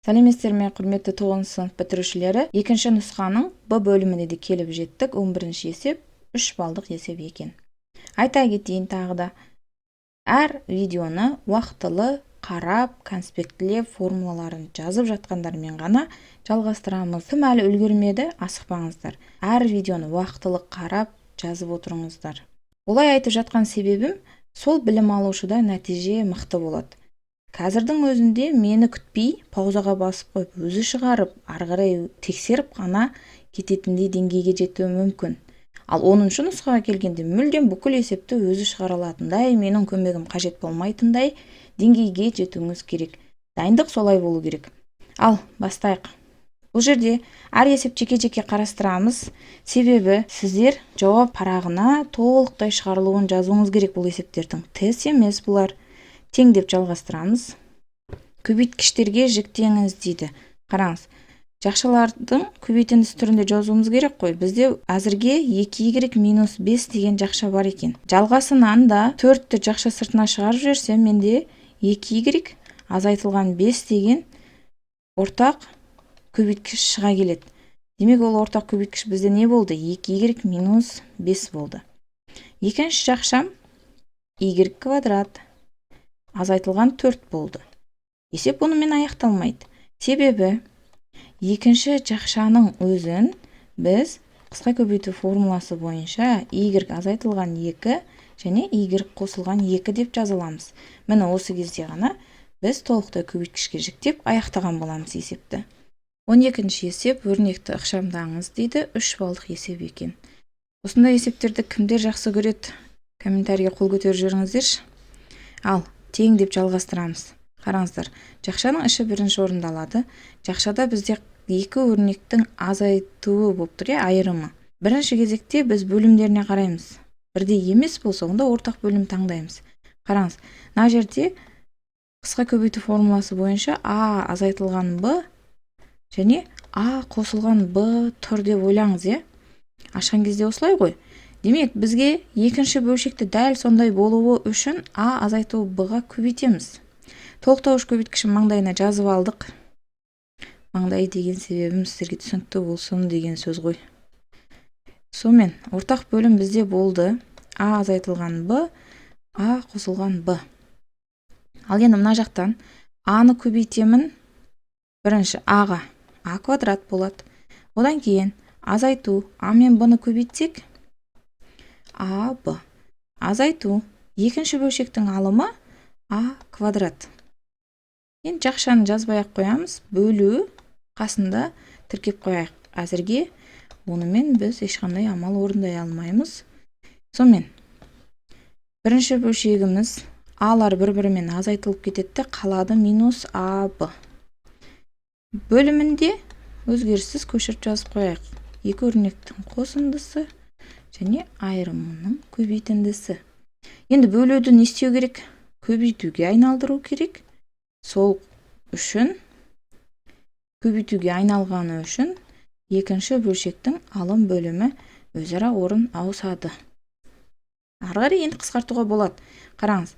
Сәлеметсіздер ме, құрметті 9 сынып бітірушілері. Екінші нұсқаның Б бөліміне де келіп жеттік. 11-ші есеп 3 балдық есеп екен. Айта кетейін тағы да. Әр видеоны уақытылы қарап, конспектілеп, формулаларын жазып жатқандармен ғана жалғастырамыз. Кім әлі үлгермеді, асықпаңыздар. Әр видеоны уақытылы қарап, жазып отырыңыздар. Олай айтып жатқан себебім, сол білім алушыда нәтиже мықты болады. Қазірдің өзінде мені күтпей, паузаға басып қойып, өзі шығарып, ары қарай тексеріп қана кететіндей деңгейге жетуі мүмкін. Ал 10-шы нұсқаға келгенде мүлдем бүкіл есепті өзі шығара алатындай, менің көмегім қажет болмайтындай деңгейге жетуіңіз керек. Дайындық солай болу керек. Ал, бастайық. Бұл жерде әр есеп жеке-жеке қарастырамыз. Себебі сіздер жауап парағына толықтай шығарылуын жазуыңыз керек бұл есептердің. Тест емес бұлар. Тең деп жалғастырамыз. Көбейткіштерге жіктеңіз дейді. Қараңыз, жақшалардың көбейтіндісі түрінде жазуымыз керек қой. Бізде әзірге 2y-5 деген жақша бар екен. Жалғасынан да 4-ті жақша сыртына шығарып жіберсем, менде 2y азайтылған 5 деген ортақ көбейткіш шыға келеді. Демек ол ортақ көбейткіш бізде не болды? 2y-5 болды. Екінші жақшам y квадрат азайтылған 4 болды. Есеп онымен аяқталмайды. Себебі екінші жақшаның өзін біз қысқа көбейту формуласы бойынша y азайтылған 2 және y қосылған 2 деп жазыламыз. Міне осы кезде ғана біз толықтай көбейткішке жіктеп аяқтаған боламыз есепті. 12-ші есеп өрнекті ықшамдаңыз дейді, 3 балдық есеп екен. Осындай есептерді кімдер жақсы көреді? Комментарийге қол көтеріп жіберіңіздерші. Ал, тең деп жалғастырамыз. Қараңыздар, жақшаның іші бірінші орындалады. Жақшада бізде екі өрнектің азайтуы болып тұр, айырымы. Бірінші кезекте біз бөлімдеріне қараймыз. Бірде емес болса, онда ортақ бөлім таңдаймыз. Қараңыз, мына жерде қысқа көбейту формуласы бойынша а азайтылған б және а қосылған б тұр деп ойлаңыз, ашқан кезде осылай ғой. Демек, бізге екінші бөлшекті дәл сондай болуы үшін а азайту б-ға көбейтеміз. Толықтауыш көбейткішін маңдайына жазып алдық. Маңдай деген себебім сіздерге түсінікті болсын деген сөз ғой. Сонымен, ортақ бөлім бізде болды. А азайтылған б, а қосылған б. Ал енді мына жақтан а-ны көбейтемін. Бірінші а-ға а квадрат болады. Одан кейін азайту а мен б-ны көбейтсек, а, б. Азайту екінші бөлшектің алымы а квадрат. Енді жақшаны жазбай-ақ қоямыз. Бөлу қасында тіркеп қояйық. Әзірге онымен біз ешқандай амал орындай алмаймыз. Сонымен, бірінші бөлшегіміз алар бір-бірімен азайтылып кетеді, қалады минус а, б. Бөлімінде өзгеріссіз көшіріп жазып қояйық. Екі өрнектің қосындысы және айырымының көбейтіндісі. Енді бөлуді не істеу керек? Көбейтуге айналдыру керек. Сол үшін, көбейтуге айналғаны үшін, екінші бөлшектің алым бөлімі өзара орын ауысады. Ары қарай енді қысқартуға болады. Қараңыз,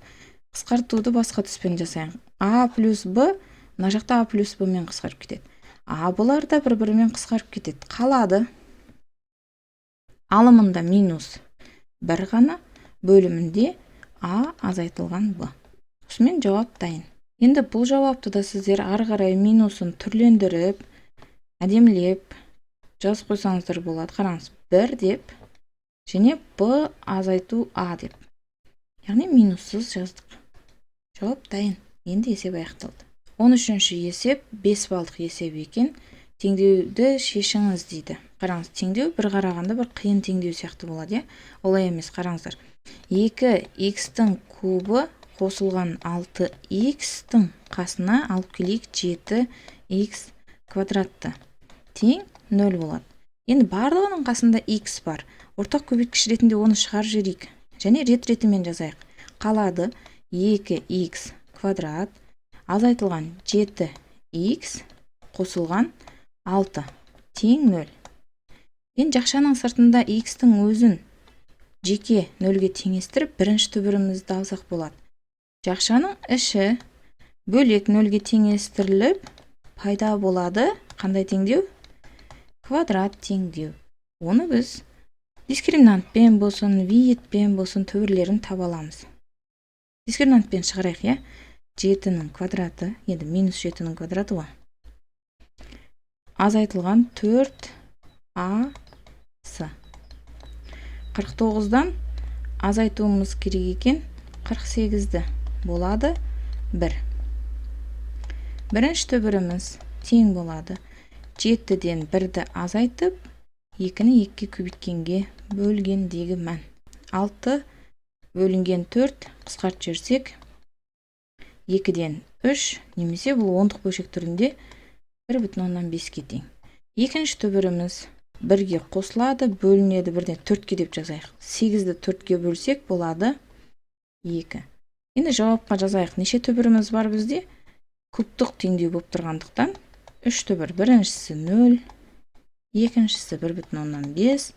қысқартуды басқа түспен жасайық. А плюс б, мына жақта а плюс б мен қысқарып кетеді. А бұлар да бір-бірімен қысқарып кетеді. Қалады. Алымында минус бір ғана, бөлімінде а азайтылған б. Осымен жауап дайын. Енді бұл жауапты да сіздер ары қарай минусын түрлендіріп, әдемілеп жазып қойсаңыздар болады. Қараңыз, 1 деп және б азайту а деп. Яғни минуссыз жаздық. Жауап дайын. Енді есеп аяқталды. 13-ші есеп 5 балдық есеп екен. Теңдеуді шешіңіз дейді. Қараңыз, теңдеу бір қарағанда бір қиын теңдеу сияқты болады, олай емес. Қараңыздар, 2x-тің кубы қосылған 6x-тің қасына алып келейік 7x квадратты. Тең 0 болады. Енді барлығының қасында x бар. Ортақ көбейткіш ретінде оны шығарып жіберейік. Және рет-ретімен жазайық. Қалады 2x квадрат азайтылған 7x қосылған 6 тең 0. Енді жақшаның сыртында x-тің өзін жеке 0-ге теңестіріп, бірінші түбірімізді алсақ болады. Жақшаның іші бөлек 0-ге теңестіріліп, пайда болады. Қандай теңдеу? Квадрат теңдеу. Оны біз дискриминантпен болсын, виетпен болсын түбірлерін таба аламыз. Дискриминантпен шығарайық, я? 7-нің квадраты, енді минус 7-нің квадраты ғой. Азайтылған 4асы. 49-дан азайтуымыз керек екен 48-ді. Болады 1. Бірінші түбіріміз тең болады. 7-ден 1-ді азайтып, 2-ні 2-ге көбейткенге бөлгендегі мән. 6 бөлінген 4 қысқарт жүрсек, 2-ден 3, немесе бұл ондық бөлшек түрінде 1,5-ге тең. Екінші түбіріміз 1-ге қосылады, бөлінеді 1-ден 4-ге деп жазайық. 8-ді 4-ге бөлсек болады 2. Енді жауапқа жазайық. Неше түбіріміз бар бізде? Кубтық теңдеу болып тұрғандықтан 3 түбір. Біріншісі 0, екіншісі 1,5,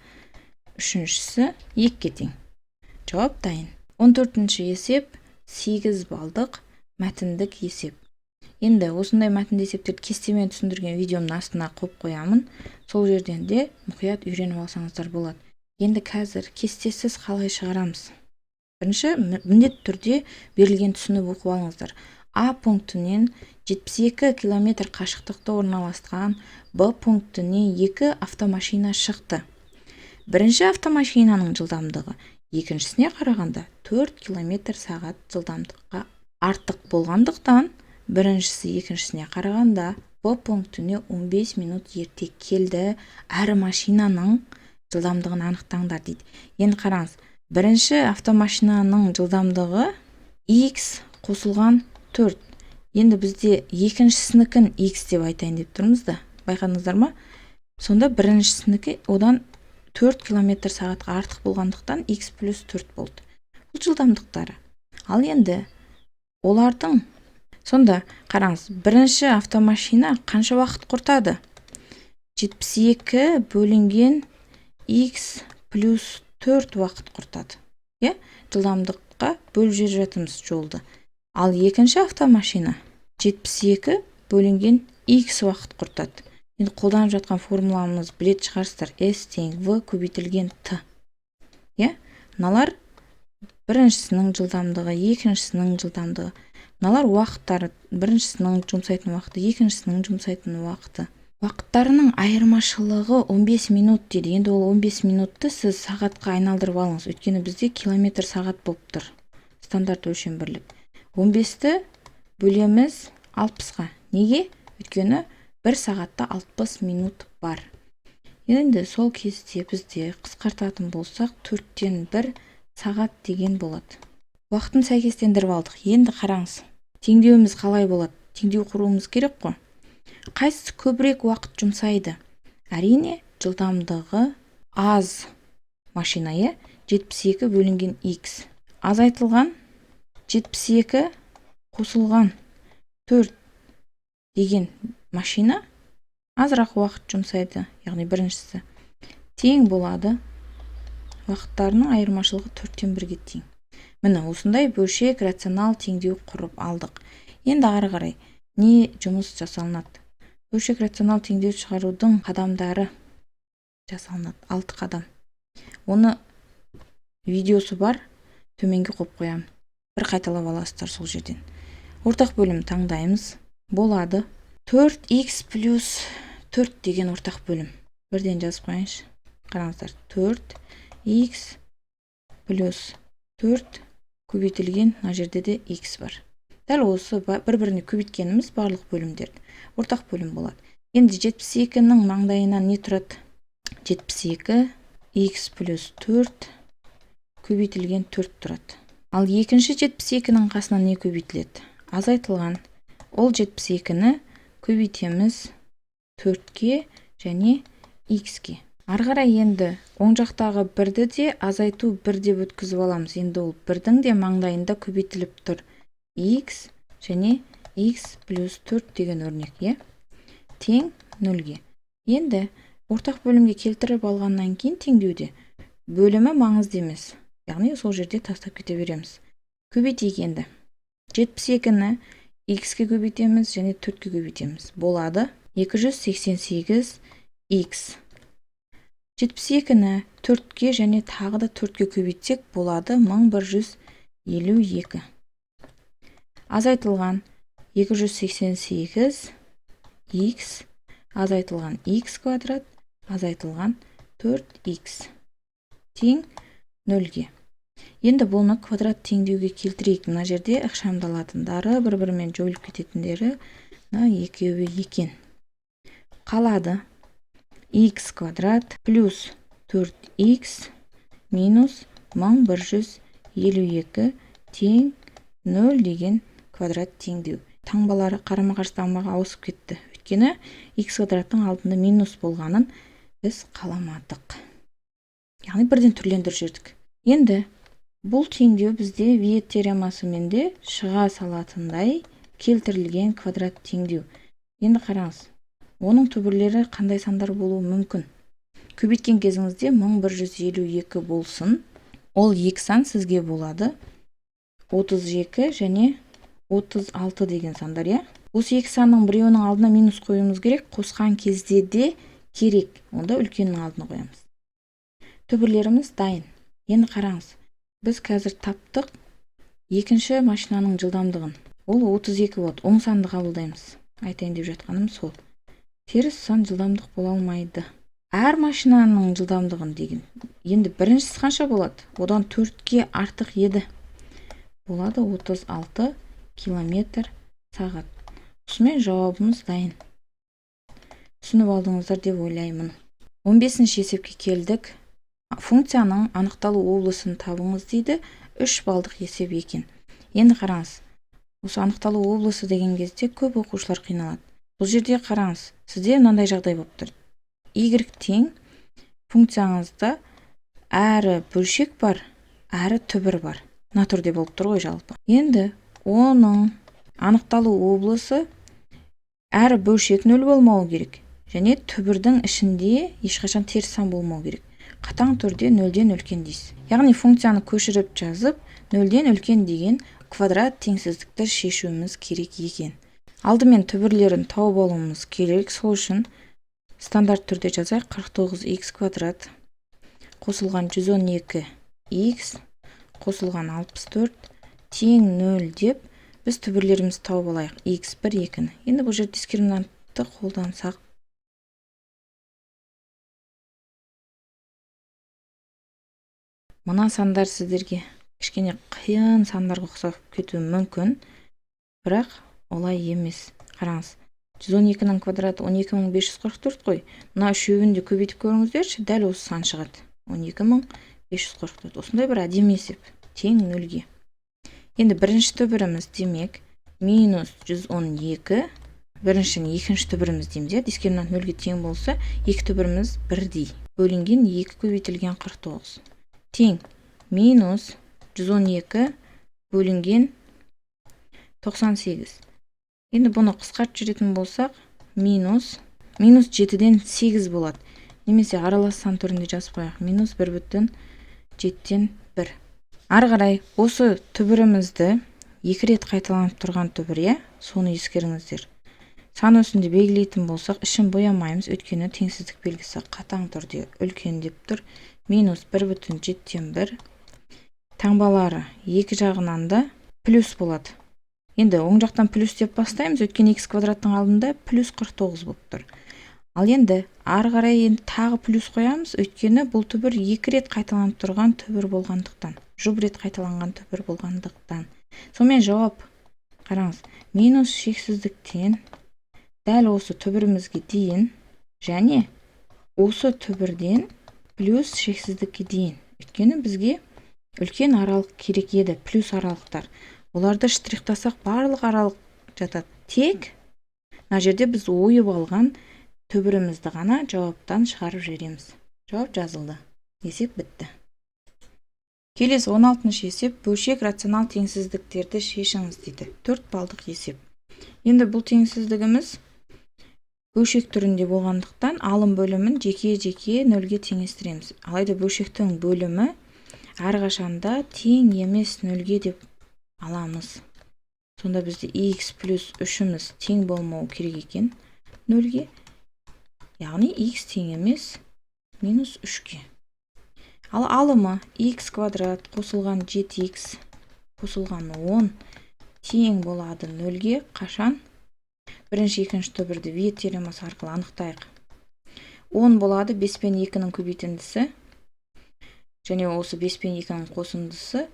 үшіншісі 2-ге тең. Жауап дайын. 14-ші есеп 8 балдық мәтіндік есеп. Енді осындай мәтінді есептерді кестемен түсіндірген видеомның астына қойып қоямын. Сол жерден де мұқият үйреніп алсаңыздар болады. Енді қазір кестесіз қалай шығарамыз? Бірінші, міндетті түрде берілген түсініп оқып алыңыздар. А пунктінен 72 км қашықтықта орналасқан Б пунктіне 2 автомашина шықты. Бірінші автомашинаның жылдамдығы екіншісіне қарағанда 4 км сағат жылдамдыққа артық болғандықтан, біріншісі екіншісіне қарағанда Б пунктіне 15 минут ерте келді. Әр машинаның жылдамдығын анықтаңдар дейді. Енді қараңыз, бірінші автомашинаның жылдамдығы X қосылған 4. Енді бізде екіншісінікін X деп айтайын деп тұрмыз да. Байқадыңыздар ма? Сонда біріншісінікі одан 4 км сағатқа артық болғандықтан X плюс 4 болды. Бұл жылдамдықтары. Ал енді олардың сонда қараңыз, бірінші автомашина қанша уақыт құртады? 72 бөлінген X плюс 4 уақыт құртады. Жылдамдыққа бөліп жүріп жатырмыз жолды. Ал екінші автомашина 72 бөлінген X уақыт құртады. Енді қолданып жатқан формуламыз білет шығарсыздар. S тең V көбейтілген T. Мыналар біріншісінің жылдамдығы, екіншісінің жылдамдығы. Мыналар уақыттары, біріншісінің жұмсайтын уақыты, екіншісінің жұмсайтын уақыты. Уақыттарының айырмашылығы 15 минут дейді. Енді ол 15 минутты сіз сағатқа айналдырып алыңыз. Өйткені бізде километр сағат болып тұр. Стандарт өлшем бірлік. 15-ті бөлеміз 60-ға. Неге? Өйткені 1 сағатта 60 минут бар. Енді сол кезде бізде қысқартатын болсақ 4-тен 1 сағат деген болады. Уақытын сәйкестендіріп алдық. Енді қараңыз. Теңдеуіміз қалай болады? Теңдеу құруымыз керек қой. Қайсысы көбірек уақыт жұмсайды? Әрине, жылдамдығы аз машина, 72 бөлінген X. Азайтылған 72 қосылған 4 деген машина азырақ уақыт жұмсайды, яғни біріншісі. Тең болады. Уақыттарының айырмашылығы 4-тен 1-ге тең. Міне осындай бөлшек рационал теңдеу құрып алдық. Енді ары қарай не жұмыс жасалынады? Бөлшек рационал теңдеу шығарудың қадамдары жасалынады. 6 қадам. Оны видеосы бар, төменге қойып қоямын. Бір қайталап аласыздар сол жерден. Ортақ бөлім таңдаймыз. Болады. 4x плюс 4 деген ортақ бөлім. Бірден жазып қойыңызшы. Қараңыздар. 4x плюс 4 көбейтілген, мына жерде де x бар. Дәл осы бір-біріне көбейткеніміз барлық бөлімдерді. Ортақ бөлім болады. Енді 72-нің маңдайынан не тұрады? 72 x плюс 4 көбейтілген 4 тұрады. Ал екінші 72-нің қасынан не көбейтіледі? Азайтылған. Ол 72-ні көбейтеміз 4-ке және x-ке. Арғарай енді оң жақтағы 1-ді де азайту 1 деп өткізіп аламыз. Енді ол 1-дің де маңдайында көбейтіліп тұр. X және x плюс 4 деген өрнек, тең 0-ге. Енді ортақ бөлімге келтіріп алғаннан кейін теңдеуде бөлімі маңызды емес. Яғни сол жерде тастап кете береміз. Көбейтейік енді. 72-ні x-ке көбейтеміз және 4-ке көбейтеміз. Болады 288x. 72-ні 4-ке және тағы да 4-ке көбейтсек болады 1152. Азайтылған 288x азайтылған x квадрат азайтылған 4x тең 0-ге. Енді бұны квадрат теңдеуге келтірейік. Мына жерде ықшамдалатындары бір-бірімен жойылып кететіндері екеуі екен. Қалады x квадрат плюс 4x минус 1152 тең 0 деген квадрат теңдеу. Таңбалары қарама-қарсы таңбаға ауысып кетті. Өйткені x квадраттың алдында минус болғанын біз қаламадық. Яғни бірден түрлендіріп жібердік. Енді бұл теңдеу бізде Виет теоремасымен де шыға салатындай келтірілген квадрат теңдеу. Енді қараңыз. Оның түбірлері қандай сандар болуы мүмкін? Көбейткен кезіңізде 1152 болсын. Ол екі сан сізге болады 32 және 36 деген сандар, я? Осы екі санның біреуінің алдына минус қоюымыз керек. Қосқан кезде де керек. Онда үлкеннің алдына қоямыз. Түбірлеріміз дайын. Енді қараңыз. Біз қазір таптық екінші машинаның жылдамдығын. Ол 32 ватт. Оң санды қабылдаймыз. Айтайын деп жатқаным сол. Теріс сан жылдамдық бола алмайды. Әр машинаның жылдамдығын деген. Енді біріншісі қанша болады? Одан 4-ке артық еді. Болады 36 километр сағат. Осымен жауабымыз дайын. Түсініп алдыңыздар деп ойлаймын. 15-ші есепке келдік. Функцияның анықталу облысын табыңыз дейді. 3 балдық есеп екен. Енді қараңыз. Осы анықталу облысы деген кезде көп оқушылар қиналады. Бұл жерде қараңыз. Сізде мынандай жағдай болып тұр. Y тең функцияңызда әрі бөлшек бар, әрі түбір бар. Мына түрде болып тұр ғой жалпы. Енді оның анықталу облысы әрі бөлшек 0 болмауы керек. Және түбірдің ішінде ешқашан теріс сан болмау керек. Қатаң түрде 0-ден үлкен дейсіз. Яғни функцияны көшіріп жазып, 0-ден үлкен деген квадрат теңсіздікті шешуіміз керек екен. Алдымен түбірлерін тауып алуымыз керек. Сол үшін стандарт түрде жазайық. 49x квадрат қосылған 112x қосылған 64 тең 0 деп біз түбірлерімізді тауып алайық. x1, 2-ні. Енді бұл жерде дискриминантты қолдансақ. Мына сандар сіздерге кішкене қиын сандарға ұқсап кетуі мүмкін, бірақ олай емес. Қараңыз. 112-нің квадраты 12544 қой. Мына үшеуін де көбейтіп көріңіздерші, дәл осы сан шығады. 12544. Осындай бір әдемі есеп. Тең 0-ге. Енді бірінші түбіріміз демек минус 112. Біріншінің екінші түбіріміз дейміз. Дискриминант 0-ге тең болса, екі түбіріміз бірдей. Бөлінген 2 көбейтілген 49. Тең минус 112 бөлінген 98. Енді бұны қысқартып жүретін болсақ, минус 7-ден 8 болады. Немесе аралас сан түрінде жазып қояйық. Минус 1,7-ден 1. Ары қарай осы түбірімізді 2 рет қайталанып тұрған түбір, соны ескеріңіздер. Сан өсінде белгілейтін болсақ, ішін боямаймыз, өйткені теңсіздік белгісі қатаң түрде үлкен деп тұр. Минус 1,7-ден 1. Таңбалары екі жағынан да плюс болады. Енді оң жақтан плюс деп бастаймыз, өткен x квадраттың алдында плюс 49 болып тұр. Ал енді ары қарай енді тағы плюс қоямыз, өйткені бұл түбір 2 рет қайталанып тұрған түбір болғандықтан. Жұп рет қайталанған түбір болғандықтан. Сонымен жауап, қараңыз, минус шексіздіктен дәл осы түбірімізге дейін және осы түбірден плюс шексіздікке дейін. Өйткені бізге үлкен аралық керек еді, плюс аралықтар. Оларды штрихтасақ барлық аралық жатады. Тек мына жерде біз ойып алған түбірімізді ғана жауаптан шығарып жібереміз. Жауап жазылды. Есеп бітті. Келесі 16-шы есеп бөлшек рационал теңсіздіктерді шешіңіз дейді. 4 балдық есеп. Енді бұл теңсіздігіміз бөлшек түрінде болғандықтан алым бөлімін жеке-жеке 0-ге теңестіреміз. Алайда бөлшектің бөлімі әрқашанда тең емес 0-ге деп аламыз. Сонда бізде x плюс 3-іміз тең болмау керек екен 0-ге. Яғни x тең емес минус 3-ге. Ал алымы x квадрат қосылған 7x қосылған 10 тең болады 0-ге. Қашан? Бірінші, екінші түбірді виет теоремасы арқылы анықтайық. 10 болады 5 пен 2-нің көбейтіндісі. Және осы 5 пен 2-нің қосындысы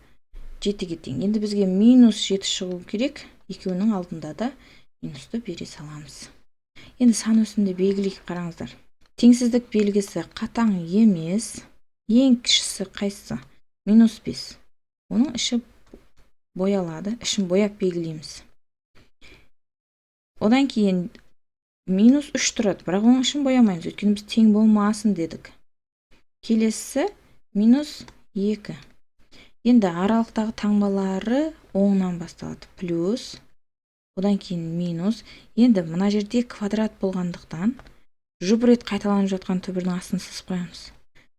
7-ге тең. Енді бізге минус 7 шығу керек. Екеуінің алдында да минусты бере саламыз. Енді сан өсімді белгілейік, қараңыздар. Теңсіздік белгісі қатаң емес. Ең кішісі қайсысы? Минус 5. Оның іші боялады. Ішін бояп белгілейміз. Одан кейін минус 3 тұрады. Бірақ оның ішін боямаймыз. Өйткені біз тең болмасын дедік. Келесі минус 2. Енді аралықтағы таңбалары оңнан басталады. Плюс. Одан кейін минус. Енді мына жерде квадрат болғандықтан жұп рет қайталанып жатқан түбірдің астын сызып қоямыз.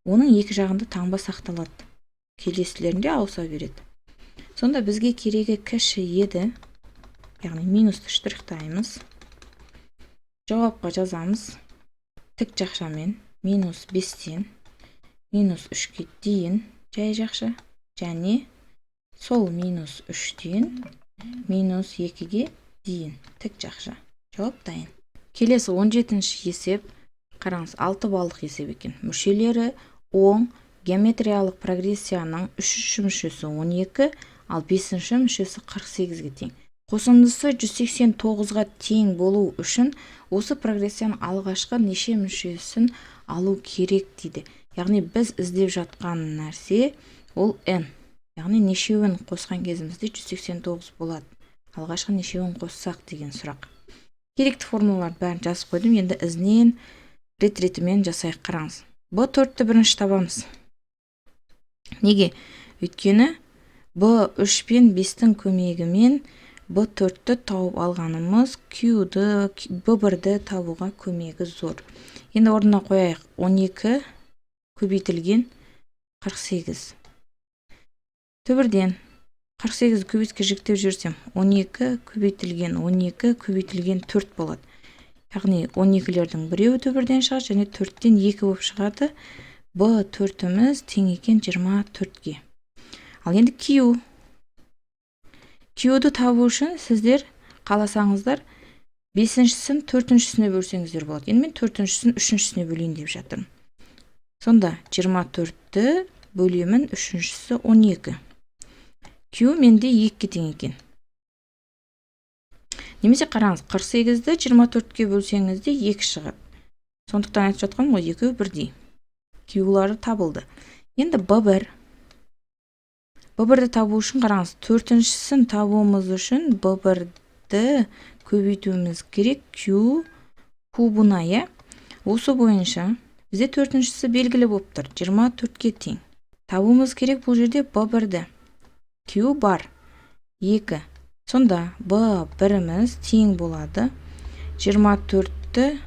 Оның екі жағында таңба сақталады. Келесілерінде ауыса береді. Сонда бізге керегі кіші еді. Яғни минусты штрихтаймыз. Жауапқа жазамыз. Тік жақшамен минус 5-тен минус 3-ке дейін жай жақша. Және сол минус 3-тен минус 2-ге дейін тік жақша. Жауап дайын. Келесі 17-ші есеп. Қараңыз, 6 балдық есеп екен. Мүшелері оң, геометриялық прогрессияның 3-ші мүшесі 12, ал 5-ші мүшесі 48-ге тең. Қосындысы 189-ға тең болу үшін осы прогрессияның алғашқы неше мүшесін алу керек дейді. Яғни біз іздеп жатқан нәрсе ол n. Яғни нешеуін қосқан кезімізде 189 болады. Алғашқы нешеуін қоссақ деген сұрақ. Керекті формулалар бәрін жазып қойдым. Енді ізінен рет-ретімен жасайық, қараңыз. B4-ті бірінші табамыз. Неге? Өйткені B3 пен 5-тің көмегімен B4-ті тауып алғанымыз Q-ді, B1-ді табуға көмегі зор. Енді орнына қояйық. 12 көбейтілген 48. Түбірден 48 көбейтке жіктеп жүрсем, 12 көбейтілген 12 көбейтілген 4 болады. Яғни 12-лердің біреуі түбірден шығады, және 4-тен 2 болып шығады. B4-іміз тең екен 24-ге. Ал енді Q. Q-ді табу үшін сіздер қаласаңыздар 5-шісін 4-шісіне бөлсеңіздер болады. Енді мен 4-шісін 3-шісіне бөлейін деп жатырмын. Сонда 24-ті бөлемін 3-шісі 12. Q менде 2-ге тең екен. Немесе қараңыз, 48-ді 24-ге бөлсеңізде 2 шығады. Сондықтан айтып жатқаным ғой, екеуі бірдей. Q-лары табылды. Енді B1. B1-ді табу үшін қараңыз, 4-шісін табуымыз үшін B1-ді көбейтуіміз керек Q кубына, е? Осы бойынша бізде 4-шісі белгілі болып тұр. 24-ге тең. Табуымыз керек бұл жерде B1-ді. Q бар. 2. Сонда B1-іміз тең болады. 24-ті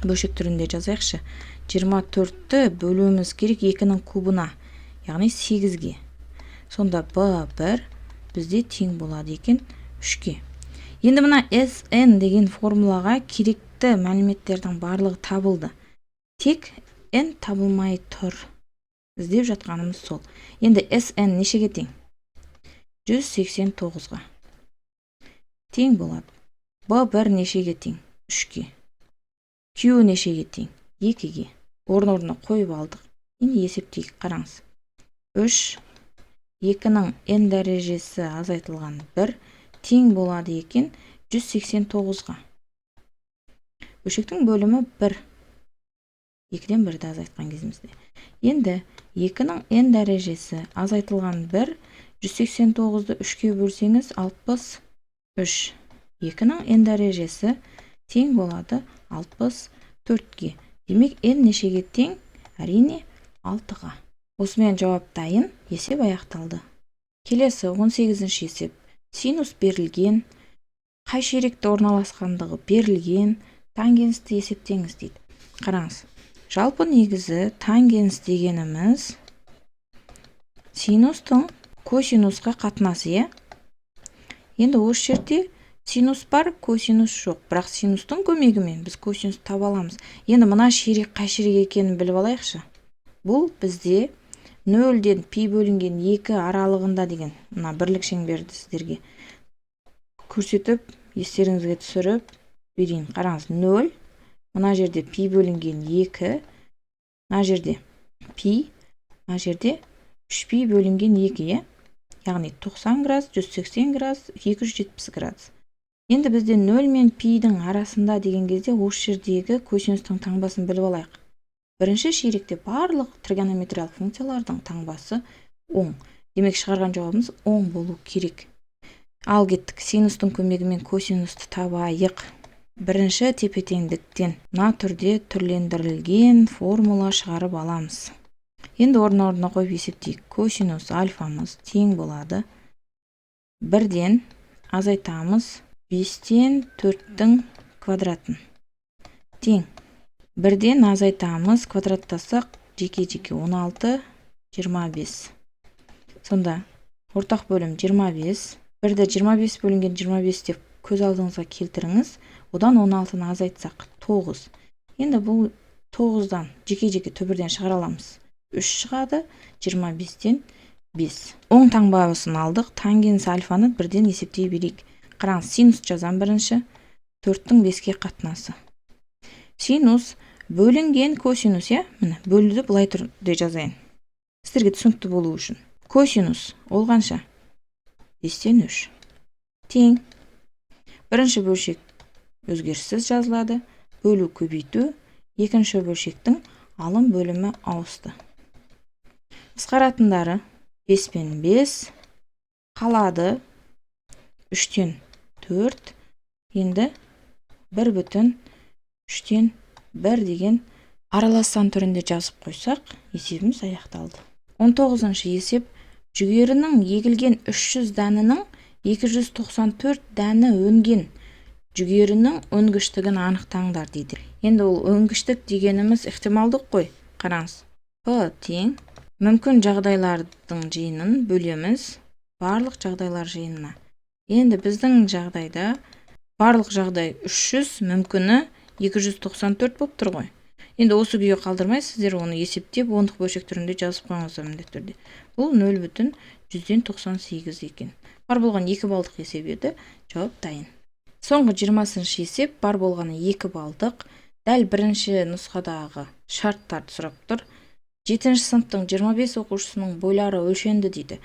бөлшек түрінде жазайықшы. 24-ті бөлуіміз керек 2-нің кубына. Яғни 8-ге. Сонда B1 бізде тең болады екен 3-ге. Енді мына SN деген формулаға керекті мәліметтердің барлығы табылды. Тек N табылмай тұр. Іздеп жатқанымыз сол. Енді SN нешеге тең? 189-ға. Тең болады. B1 нешеге тең? 3-ге. Q нешеге тең? 2-ге. Орын-орнына қойып алдық. Енді есептейік, қараңыз. 3, 2-нің n дәрежесі азайтылған 1 тең болады екен 189-ға. Бөлшектің бөлімі 1. 2-ден 1-ді азайтқан кезімізде. Енді 2-нің n дәрежесі азайтылған 1, 189-ды 3-ке бөлсеңіз 63. 2-нің n дәрежесі тең болады 64-ге. Демек n нешеге тең? Әрине 6-ға. Осымен жауап дайын, есеп аяқталды. Келесі 18-ші есеп. Синус берілген, қай ширекте орналасқандығы берілген, тангенсті есептеңіз дейді. Қараңыз. Жалпы негізі тангенс дегеніміз синустың косинусқа қатынасы, е? Енді осы жерде синус бар, косинус жоқ. Бірақ синустың көмегімен біз косинус таба аламыз. Енді мына ширек қай ширек екенін біліп алайықшы. Бұл бізде 0-ден пи бөлінген 2 аралығында деген мына бірлік шеңберді сіздерге көрсетіп, естеріңізге түсіріп берейін. Қараңыз, 0, мына жерде пи бөлінген 2, мына жерде пи, мына жерде 3 пи бөлінген 2, е? Яғни 90 градус, 180 градус, 270 градус. Енді бізде 0 мен пидің арасында деген кезде осы жердегі косинустың таңбасын біліп алайық. Бірінші ширекте барлық тригонометриялық функциялардың таңбасы 10. Демек шығарған жауабымыз 10 болу керек. Ал кеттік, синустың көмегімен косинусты табайық. Бірінші тепе-теңдіктен мына түрде түрлендірілген формула шығарып аламыз. Енді орнына қойып есептейік. Косинус альфамыз тең болады 1-ден азайтамыз 5-тен 4-тің квадратын. Тең 1-ден азайтамыз, квадраттасақ жеке-жеке 16, 25. Сонда ортақ бөлім 25. 1-ді 25 бөлінген 25 деп көз алдыңызға келтіріңіз. Одан 16-ны азайтсақ 9. Енді бұл 9-дан жеке-жеке түбірден шығара аламыз. 3 шығады, 25-тен 5. Оң таңбасын алдық. Тангенс альфаны 1-ден есептей берейік. Қараңыз, синус жазам бірінші. 4-тің 5-ке қатынасы. Синус бөлінген косинус, е? Міне, бөлуді былай түрде жазайын. Сіздерге түсінікті болу үшін. Косинус ол қанша? 5-тен 3. Тең. Бірінші бөлшек өзгеріссіз жазылады. Бөлу көбейту. Екінші бөлшектің алым бөлімі ауысты. Қысқаратындары 5 пен 5 қалады 3-тен 4. Енді 1/3-тен 1 деген аралассан түрінде жазып қойсақ, есебіміз аяқталды. 19-шы есеп. Жүгерінің егілген 300 дәнінің 294 дәні өнген жүгерінің өнгіштігін анықтаңдар дейді. Енді ол өнгіштік дегеніміз ықтималдық қой. Қараңыз. П тең мүмкін жағдайлардың жиынын бөлеміз барлық жағдайлар жиынына. Енді біздің жағдайда барлық жағдай 300, мүмкіні 294 болып тұр ғой. Енді осы күйі қалдырмай, сіздер оны есептеп, ондық бөлшек түрінде жазып қойыңыздар міндетті түрде. Бұл 0,198 екен. Бар болған 2 балдық есеп еді, жауап дайын. Соңғы 20-шы есеп. Бар болғаны 2 балдық. Дәл бірінші нұсқадағы шарттарды сұрап тұр. 7-ші сыныптың 25 оқушысының бойлары өлшенді дейді.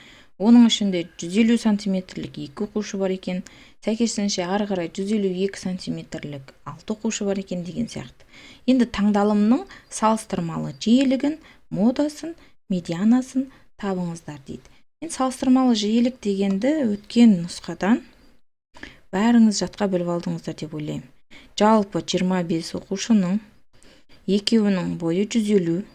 Оның ішінде 150 сантиметрлік 2 оқушы бар екен. Сәйкесінше ары қарай 152 сантиметрлік 6 оқушы бар екен деген сияқты. Енді таңдалымның салыстырмалы жиілігін, модасын, медианасын табыңыздар дейді. Енді салыстырмалы жиілік дегенді өткен нұсқадан бәріңіз жатқа біліп алдыңыздар деп ойлаймын. Жалпы 25 оқушының екеуінің бойы 150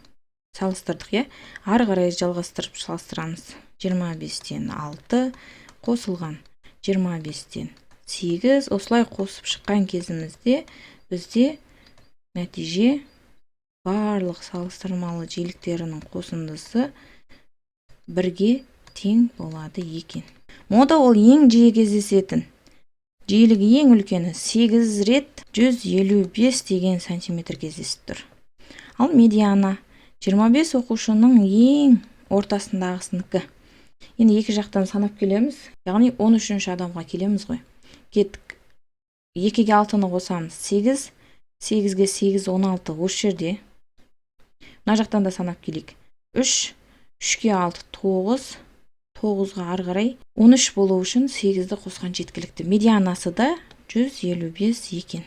салыстырдық, е? Ары қарай жалғастырып салыстырамыз. 25-тен 6 қосылған 25-тен 8. Осылай қосып шыққан кезімізде бізде нәтиже барлық салыстырмалы жиіліктерінің қосындысы 1-ге тең болады екен. Мода ол ең жиі кездесетін. Жиілігі ең үлкені 8 рет 155 деген сантиметр кездесіп тұр. Ал медиана 25 оқушының ең ортасындағысыныкі. Енді екі жақтан санап келеміз. Яғни 13-ші адамға келеміз ғой. Кеттік. 2-ге 6-ны қосамыз 8. 8-ге 8 16 осы жерде. Мына жақтан да санап келейік. 3. 3-ге 6 9. 9-ға ары қарай 13 болу үшін 8-ді қосқан жеткілікті. Медианасы да 155 екен.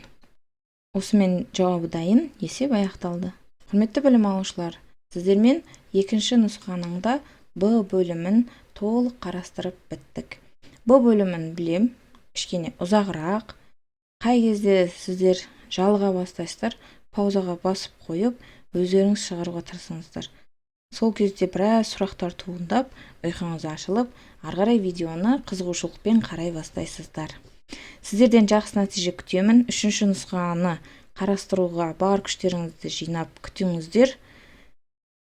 Осымен жауабы дайын, есеп аяқталды. Құрметті білім алушылар, сіздермен екінші нұсқаныңда Б бөлімін толық қарастырып біттік. Б бөлімін білем, кішкене ұзағырақ. Қай кезде сіздер жалға бастайсыздар, паузаға басып қойып, өздеріңіз шығаруға тырысыңыздар. Сол кезде біраз сұрақтар туындап, ұйқыңыз ашылып, ары қарай видеоны қызығушылықпен қарай бастайсыздар. Сіздерден жақсы нәтиже күтемін. Үшінші нұсқаны қарастыруға бар күштеріңізді жинап күтіңіздер.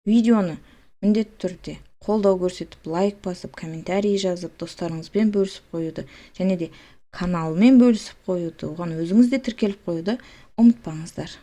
Видеоны міндетті түрде қолдау көрсетіп, лайк басып, комментарий жазып, достарыңызбен бөлісіп қоюды, және де каналмен бөлісіп қоюды, оған өзіңіз де тіркеліп қоюды ұмытпаңыздар.